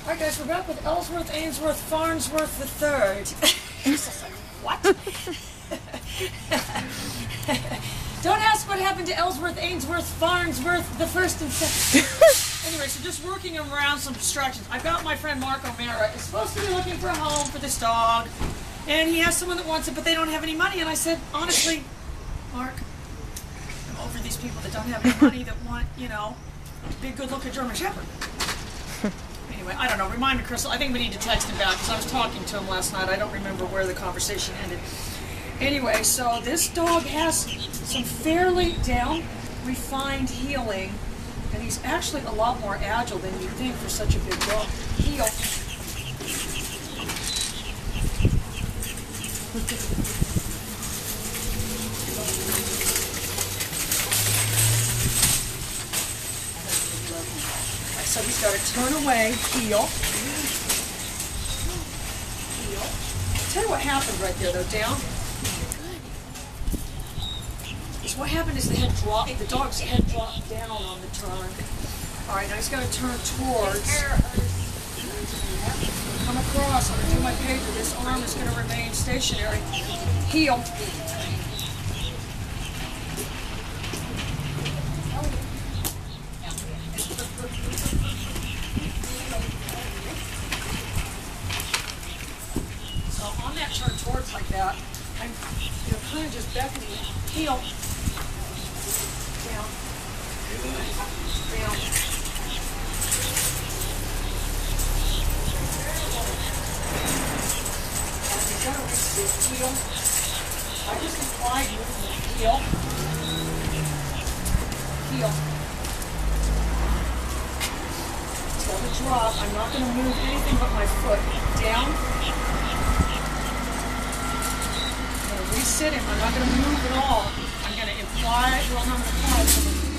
Alright guys, we're back with Ellsworth Ainsworth Farnsworth III. What? Don't ask what happened to Ellsworth Ainsworth Farnsworth the first and second. Anyway, so just working around some distractions. I've got my friend Mark O'Mara is supposed to be looking for a home for this dog. And he has someone that wants it, but they don't have any money. And I said, honestly, Mark, I'm over these people that don't have any money that want, you know, to be a good-looking German Shepherd. Anyway, I don't know. Remind me, Crystal. I think we need to text him back because I was talking to him last night. I don't remember where the conversation ended. Anyway, so this dog has some fairly down, refined healing, and he's actually a lot more agile than you'd think for such a big dog. Heel. So he's got to turn away, heel. Heel. I'll tell you what happened right there, though, down. Is what happened is the dog's head dropped down on the turn. All right, now he's got to turn towards. Come across. I'm going to do my pager. This arm is going to remain stationary. Heel. So on that turn towards like that, I'm kind of just beckoning heel. Down. Down. Heel. I just implied movement. Heel. Heel. It's got to drop. I'm not going to move anything but my foot. Down. I'm going to resit him. I'm not going to move at all. I'm going to imply, well, I'm not going to apply something.